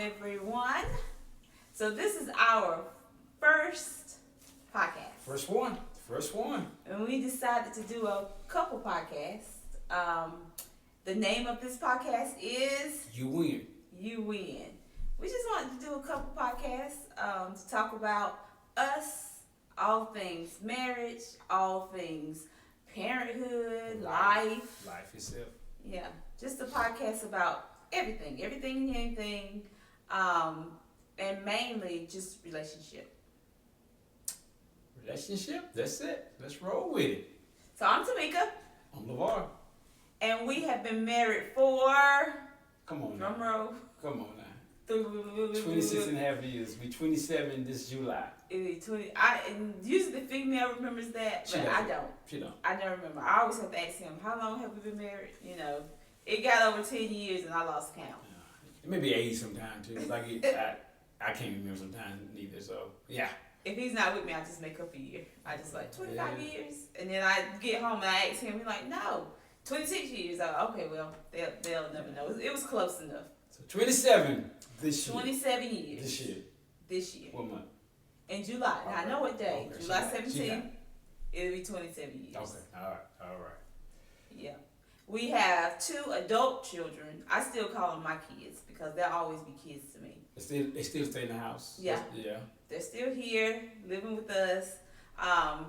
everyone. So this is our first podcast. First one. First one. And we decided to do a couple podcasts. The name of this podcast is You Win. You Win. We just wanted to do a couple podcasts to talk about us, all things marriage, all things parenthood, life. Life itself. Yeah, just a podcast about everything and anything, and mainly just relationship. Relationship, that's it. Let's roll with it. So I'm Tamika, I'm LeVar. and we have been married for, Come on drum now. roll, Come on now. 26 and a half years. We 27 this July. 20. And usually the female remembers that, She but doesn't. I don't. She don't. I never remember. I always have to ask him, how long have we been married? You know, it got over 10 years and I lost count. It may be age sometime too. Like I can't remember sometimes neither. So yeah. If he's not with me, I just make up a year. I just like 25 years. And then I get home and I ask him, he's like, no, 26 years. Okay, well, they'll never know. It was close enough. So 27 this year. 27 years. This year. What month? In July. Now, I know what day. Okay, July she got 17th. it. It'll be 27 years. Okay. All right. Yeah. We have 2 adult children. I still call them my kids because they'll always be kids to me. They still stay in the house. Yeah. Yeah. They're still here, living with us.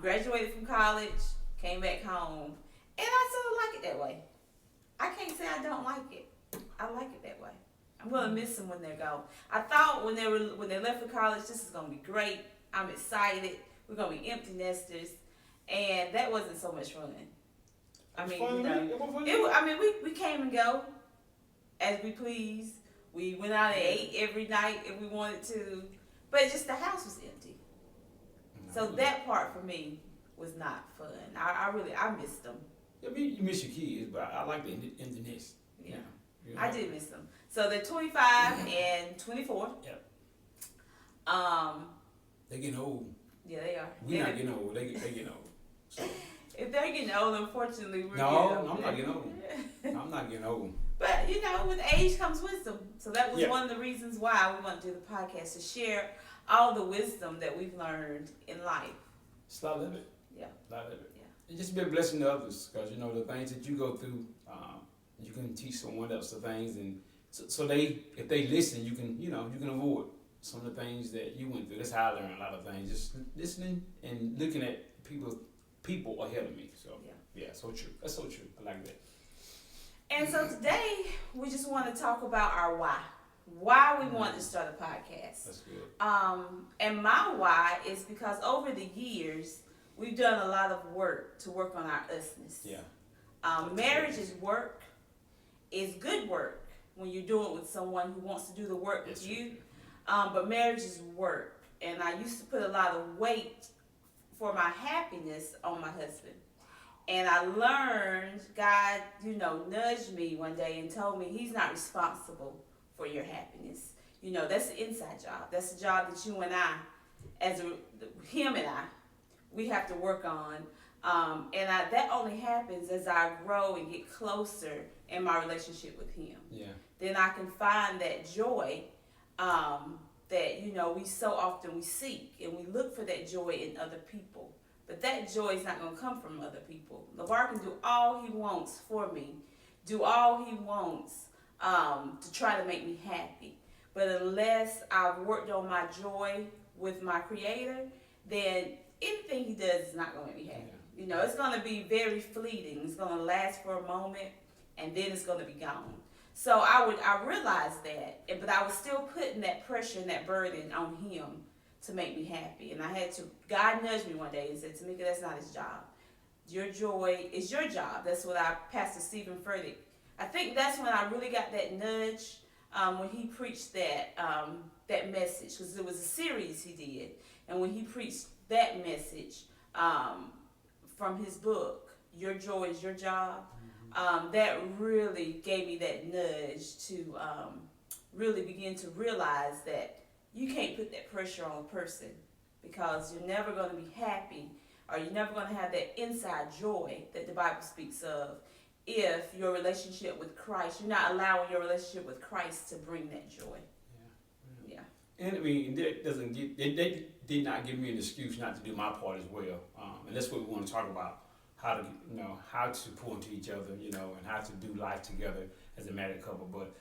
Graduated from college, came back home, and I sort of like it that way. I can't say I don't like it. I like it that way. I'm gonna miss them when they're gone. I thought when they left for college, this is gonna be great. I'm excited. We're gonna be empty nesters, and that wasn't so much fun. I mean, you know, we came and go as we pleased. We went out and ate every night if we wanted to, but just the house was empty. So that part for me was not fun. I missed them. Yeah, you miss your kids, but I like the emptiness. Yeah. You know? I did miss them. So they're 25 and 24. Yep. They getting old. Yeah, they are. We're not getting old. They getting old. So. If they're getting old, unfortunately, we're No, getting old. I'm not getting old. I'm not getting old. But, you know, with age comes wisdom. So that was Yeah. one of the reasons why we want to do the podcast, to share all the wisdom that we've learned in life. It's a lot of it. Yeah. A lot of it. Yeah. And just be a blessing to others, because, you know, the things that you go through, you can teach someone else the things, and so if they listen, you can avoid some of the things that you went through. That's how I learned a lot of things, just listening and looking at people ahead of me. So yeah, so true. That's so true. I like that. And so today, we just want to talk about our why we wanted to start a podcast. That's good. And my why is because over the years, we've done a lot of work on our usness. Yeah. Marriage is work. It's good work when you do it with someone who wants to do the work with you. But marriage is work. And I used to put a lot of weight for my happiness on my husband. And I learned God, nudged me one day and told me he's not responsible for your happiness. That's the inside job. That's the job that you and I, him and I, we have to work on. And that only happens as I grow and get closer in my relationship with him. Yeah. Then I can find that joy that, we so often we seek, and we look for that joy in other people. But that joy is not going to come from other people. LeVar can do all he wants for me, do all he wants to try to make me happy. But unless I've worked on my joy with my Creator, then anything he does is not going to make me happy. Yeah. It's going to be very fleeting. It's going to last for a moment, and then it's going to be gone. So I realized that, but I was still putting that pressure and that burden on him to make me happy. And God nudged me one day and said, Tamika, that's not his job. Your joy is your job. That's what Pastor Stephen Furtick, I think that's when I really got that nudge when he preached that message, because it was a series he did. And when he preached that message from his book, Your Joy is Your Job, that really gave me that nudge to really begin to realize that you can't put that pressure on a person, because you're never going to be happy, or you're never going to have that inside joy that the Bible speaks of if your relationship with Christ, you're not allowing your relationship with Christ to bring that joy. Yeah. And I mean, that doesn't get, they did not give me an excuse not to do my part as well. And that's what we want to talk about, how to, how to pour into each other, and how to do life together as a married couple. But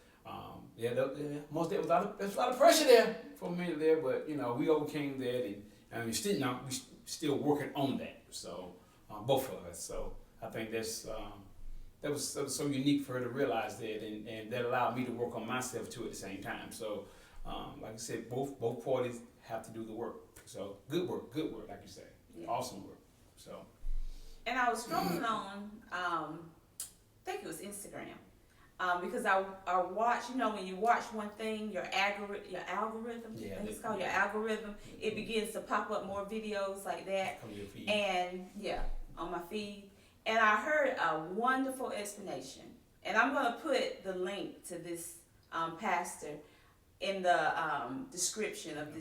most there was there's a lot of pressure there for a minute there, but we overcame that, and we still working on that. So both of us. So I think that was so unique for her to realize that, and that allowed me to work on myself too at the same time. So like I said, both parties have to do the work. So good work, like you say, awesome work. So. And I was scrolling on, I think it was Instagram. Because I watch, when you watch one thing, your algorithm, I think it's called your algorithm, it begins to pop up more videos like that. Come to your feed. And on my feed. And I heard a wonderful explanation. And I'm going to put the link to this pastor in the description of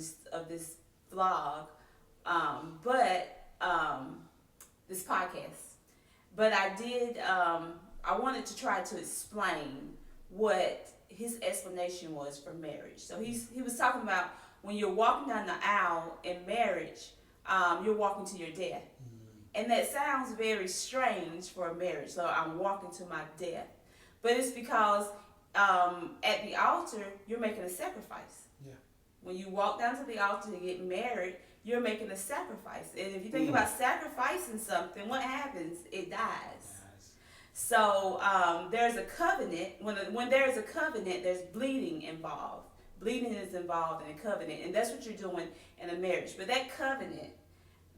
this vlog, this podcast. But I did. I wanted to try to explain what his explanation was for marriage. So he was talking about when you're walking down the aisle in marriage, you're walking to your death. And that sounds very strange for a marriage. So I'm walking to my death. But it's because at the altar, you're making a sacrifice. Yeah. When you walk down to the altar to get married, you're making a sacrifice. And if you think about sacrificing something, what happens? It dies. So there's a covenant. When there's a covenant, there's bleeding involved. Bleeding is involved in a covenant, and that's what you're doing in a marriage. But that covenant,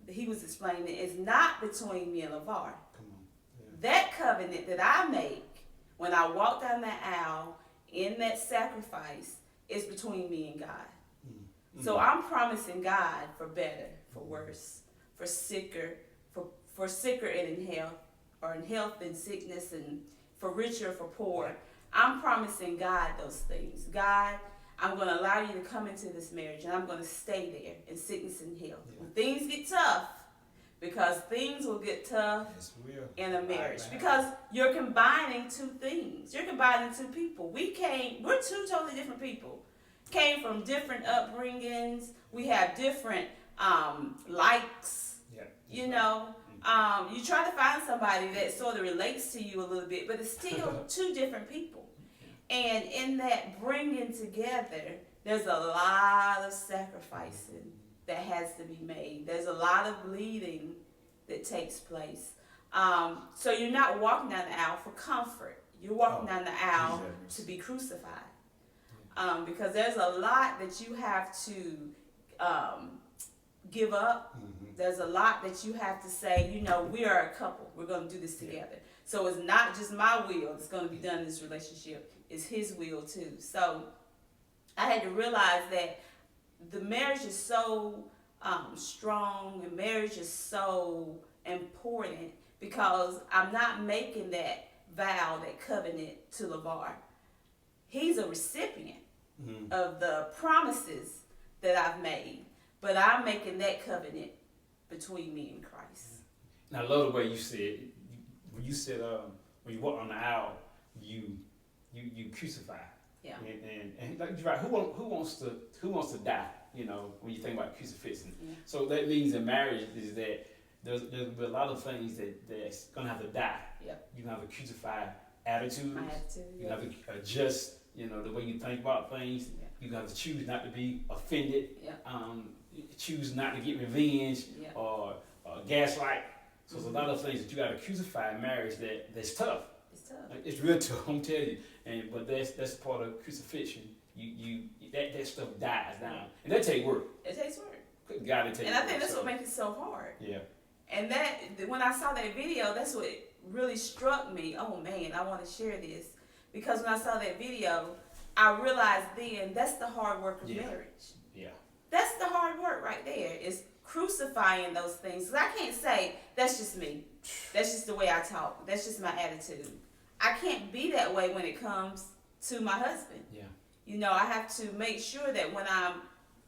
he was explaining, is not between me and LeVar. Come on. Yeah. That covenant that I make when I walk down that aisle in that sacrifice is between me and God. Mm-hmm. So I'm promising God for better, for worse, for sicker and in health, or in health and sickness, and for richer, for poor. I'm promising God those things. God, I'm going to allow you to come into this marriage, and I'm going to stay there in sickness and health. Yeah. When things get tough, because things will get tough in a marriage, because you're combining two things. You're combining two people. We're two totally different people. Came from different upbringings. We have different likes, you try to find somebody that sort of relates to you a little bit, but it's still two different people. And in that bringing together, there's a lot of sacrificing that has to be made. There's a lot of bleeding that takes place. So you're not walking down the aisle for comfort. You're walking down the aisle to be crucified. Because there's a lot that you have to give up. There's a lot that you have to say, we are a couple. We're going to do this together. So it's not just my will that's going to be done in this relationship. It's his will too. So I had to realize that the marriage is so strong, and marriage is so important because I'm not making that vow, that covenant to LeVar. He's a recipient of the promises that I've made, but I'm making that covenant between me and Christ. Now, I love the way you said, when you walk on the aisle, you crucify. Yeah. And like you're right, who wants to die? When you think about crucifixion. Yeah. So that means in marriage is that there's a lot of things that's gonna have to die. Yeah. You're gonna have to crucify attitudes. My attitude. You have to adjust. The way you think about things. Yeah. You have to choose not to be offended. Yeah. Choose not to get revenge or gaslight. So there's a lot of things that you got to crucify in marriage that's tough. It's tough. It's real tough, I'm telling you. But that's part of crucifixion. That stuff dies down, and that takes work. It takes work. Good God, it takes work. And I think that's what makes it so hard. Yeah. And that when I saw that video, that's what really struck me. Oh man, I want to share this because when I saw that video, I realized then that's the hard work of marriage. Yeah. That's the hard work right there. Is crucifying those things. 'Cause I can't say that's just me. That's just the way I talk. That's just my attitude. I can't be that way when it comes to my husband. Yeah. I have to make sure that when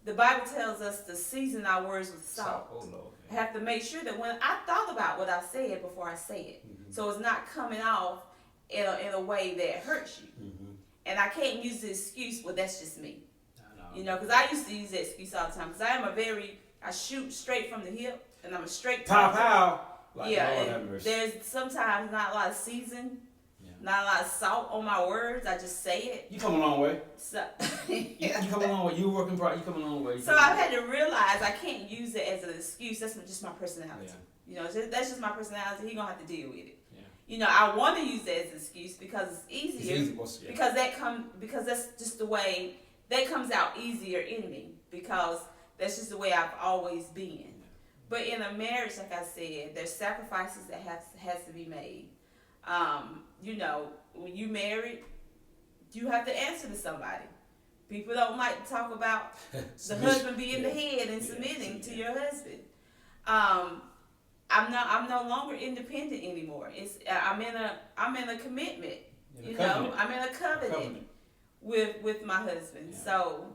the Bible tells us to season our words with salt. Oh, Lord. I have to make sure that when I thought about what I said before I say it, so it's not coming off in a way that hurts you. And I can't use the excuse, well, that's just me. No. You know, because I used to use that excuse all the time. Because I shoot straight from the hip, and I'm a straight Pow talker. pow. Like, Yeah, Lord and have mercy. there's sometimes not a lot of season, Yeah. not a lot of salt on my words. I just say it. You come a long way. So, You come a long way. You working part. You come a long way. so I've had to realize I can't use it as an excuse. That's just my personality. Yeah. You know, that's just my personality. He gonna have to deal with it. Yeah. You know, I want to use that as an excuse because it's easier. It's easy. Yeah. Because that's just the way that comes out easier in me because that's just the way I've always been. But in a marriage, like I said, there's sacrifices that has to be made. You know, when you married, you have to answer to somebody. People don't like to talk about the husband being the head and submitting to your husband. I'm no longer independent anymore. I'm in a commitment. I'm in a covenant with my husband. Yeah. So,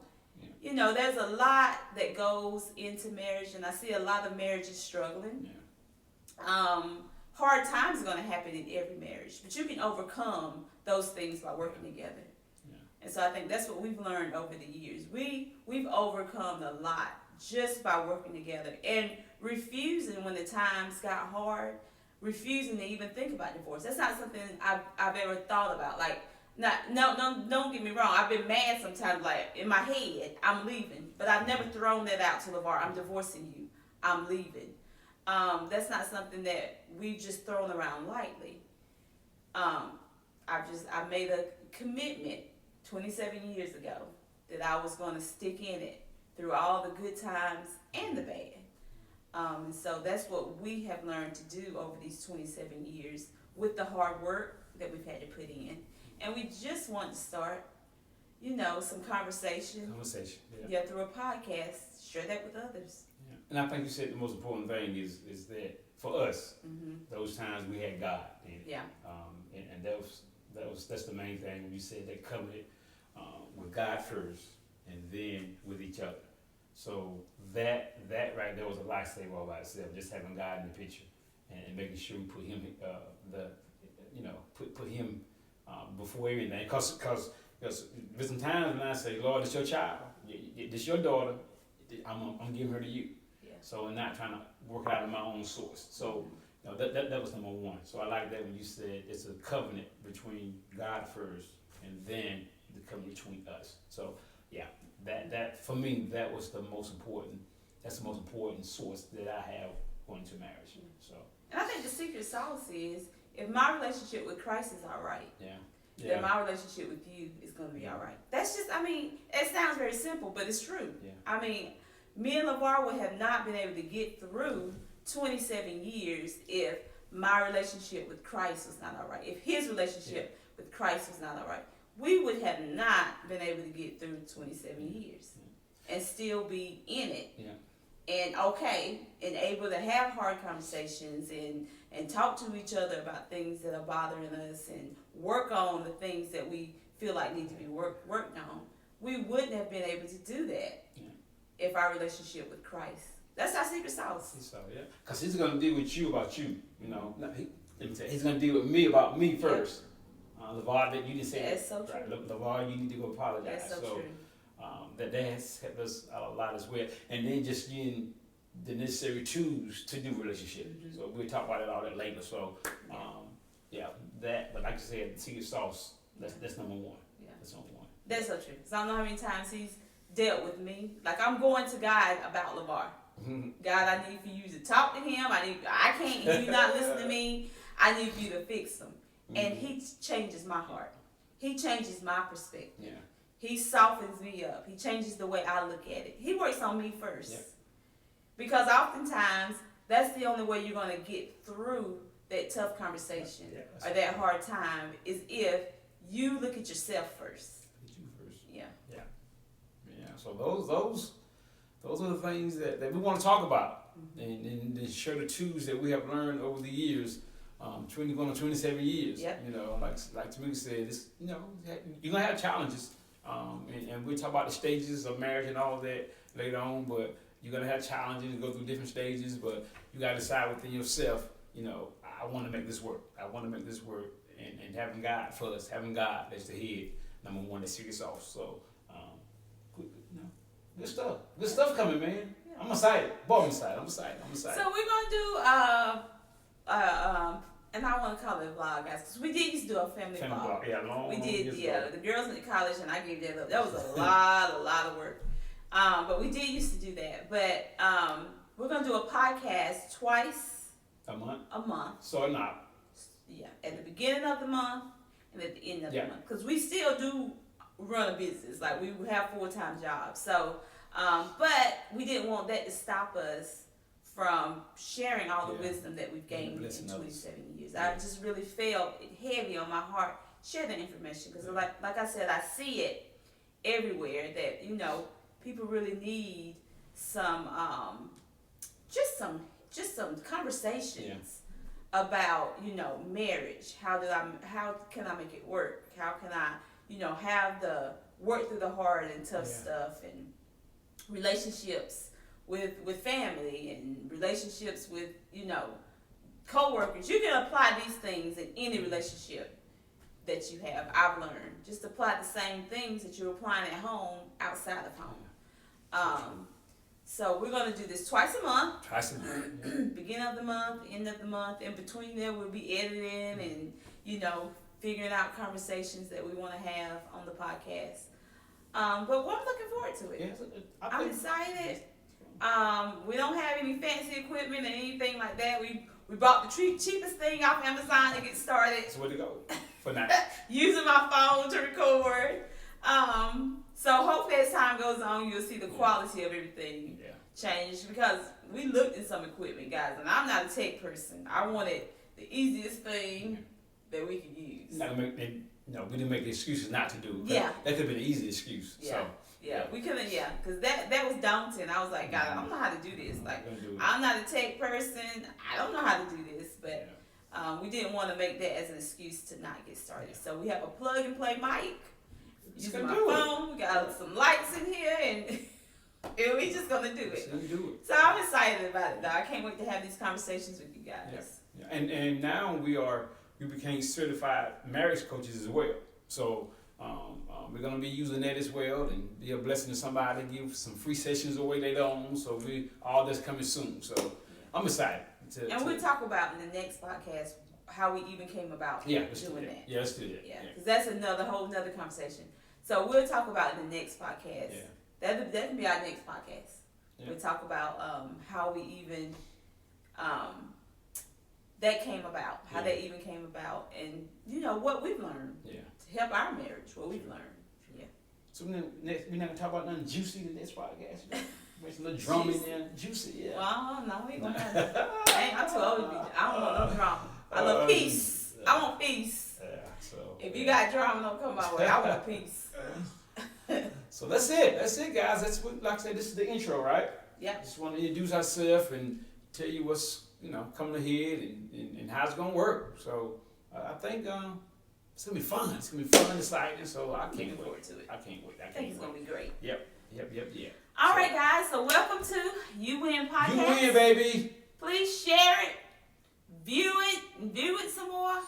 you know, there's a lot that goes into marriage, and I see a lot of marriages struggling. Yeah. Hard times are going to happen in every marriage, but you can overcome those things by working together. Yeah. And so I think that's what we've learned over the years. We've overcome a lot just by working together and refusing when the times got hard, refusing to even think about divorce. That's not something I've ever thought about. Like, don't get me wrong. I've been mad sometimes, like in my head, I'm leaving, but I've never thrown that out to LeVar. I'm divorcing you. I'm leaving. That's not something that we've just thrown around lightly. I made a commitment 27 years ago that I was going to stick in it through all the good times and the bad. And so that's what we have learned to do over these 27 years with the hard work that we've had to put in. And we just want to start, you know, some conversation. Yeah, through a podcast. Share that with others. Yeah. And I think you said the most important thing is that for us, those times we had God in it. Yeah. And that's the main thing when you said that covenant with God first and then with each other. So that right there was a lifesaver all by itself, just having God in the picture and making sure we put him put him before everything. Because there's some times when I say, Lord, it's your child, it's your daughter, I'm giving her to you. Yeah. So I'm not trying to work it out of my own source. So that was number one. So I like that when you said it's a covenant between God first and then the covenant between us. So yeah, that for me that was the most important. That's the most important source that I have going to marriage. So. And I think the secret sauce is if my relationship with Christ is all right, then my relationship with you is going to be all right. That's just, it sounds very simple, but it's true. Yeah. Me and LeVar would have not been able to get through 27 years if my relationship with Christ was not all right. If his relationship with Christ was not all right, we would have not been able to get through 27 years and still be in it. Yeah. And okay, and able to have hard conversations and talk to each other about things that are bothering us and work on the things that we feel like need to be worked on. We wouldn't have been able to do that if our relationship with Christ. That's our secret sauce. So yeah, because he's gonna deal with you about you. You know, he's gonna deal with me about me first. LeVar, that you didn't say. That's so true. Right. LeVar, you need to go apologize. That's so true. That has helped us a lot as well. And then just getting the necessary tools to do relationship. Mm-hmm. So we'll talk about all that later. So but like I said, the secret sauce, that's number one. Yeah. That's number one. That's so true. Because I don't know how many times he's dealt with me. Like I'm going to God about LeVar. God, I need for you to talk to him. I can't, you not listen to me. I need for you to fix him. And he changes my heart. He changes my perspective. Yeah. He softens me up. He changes the way I look at it. He works on me first. Yeah. Because oftentimes, that's the only way you're going to get through that tough conversation or that hard time is if you look at yourself first. Look at you first. Yeah. Yeah. Yeah. So those are the things that we want to talk about and share the tools that we have learned over the years. 27 years. Yep. You know, like Tamika said, it's, you know, you're gonna have challenges. And we'll talk about the stages of marriage and all of that later on, but you're gonna have challenges and go through different stages, but you gotta decide within yourself, you know, I wanna make this work. I wanna make this work. And having God first, having God as the head, number one, the secret sauce. So Good stuff coming, man. Yeah. I'm excited. Boy, I'm excited. So we're gonna do and I want to call it a vlog, guys, because we did used to do a family vlog. Yeah, long. We did, years yeah. ago. The girls in college, and I gave that up. That was a lot of work. But we did used to do that. But we're gonna do a podcast twice A month. a month. So not. Yeah, at the beginning of the month and at the end of Yeah. the month, because we still do run a business. Like we have full-time jobs. So, but we didn't want that to stop us from sharing all the Yeah. wisdom that we've gained in Blessing others. 27 years. Yeah. I just really felt it heavy on my heart. Share the information because, like I said, I see it everywhere. That people really need some, just some conversations about marriage. How can I make it work? How can I have the work through the hard and tough stuff and relationships with family and relationships with co-workers. You can apply these things in any relationship that you have. I've learned just apply the same things that you're applying at home outside of home. So we're going to do this twice a month. Beginning of the month, end of the month. In between there, we'll be editing and figuring out conversations that we want to have on the podcast. But I'm looking forward to it. Yeah, I'm excited. We don't have any fancy equipment and anything like that. We bought the cheapest thing off Amazon to get started. That's where to go for now. Using my phone to record. So hopefully as time goes on, you'll see the quality of everything change, because we looked at some equipment, guys, and I'm not a tech person. I wanted the easiest thing that we could use. We didn't make the excuses not to do it. Yeah. That could have been an easy excuse. Yeah. So. Yeah, we couldn't, because that was daunting. I was like, God, I don't know how to do this. Like, I'm not a tech person. I don't know how to do this. But we didn't want to make that as an excuse to not get started. So we have a plug-and-play mic. Using my phone. We got some lights in here, and we just going to do it. So I'm excited about it, though. I can't wait to have these conversations with you guys. Yeah. And now we became certified marriage coaches as well. So we're going to be using that as well and be a blessing to somebody, give some free sessions away later on. So all that's coming soon. So I'm excited. We'll talk about in the next podcast how we even came about doing that. Yeah, let's do that. Yeah, because that's whole nother conversation. So we'll talk about in the next podcast. Yeah. That can be our next podcast. Yeah. We'll talk about how we even that came about, how that even came about, and what we've learned to help our marriage, what we've learned. Yeah. So we're not gonna talk about nothing juicy in this podcast. There's a little drum in there, juicy. Yeah. Well, no, we ain't gonna have that. I'm too old to be. I don't want no drama. I love peace. I want peace. Yeah. So if you got drama, don't come my way. I want peace. So that's it. That's it, guys. That's what, like I said, this is the intro, right? Yeah. Just want to introduce ourselves and tell you what's coming ahead and how it's gonna work. So I think it's gonna be fun. It's gonna be fun and exciting. So I can't wait to it. I think it's gonna be great. Yep. All right, guys. So welcome to You Win Podcast. You win, baby. Please share it, view it some more,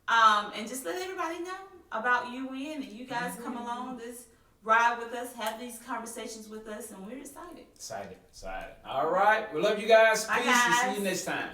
and just let everybody know about You Win, and you guys come along this ride with us, have these conversations with us, and we're excited. Excited. All right. We love you guys. Bye, Peace. guys. And see you next time.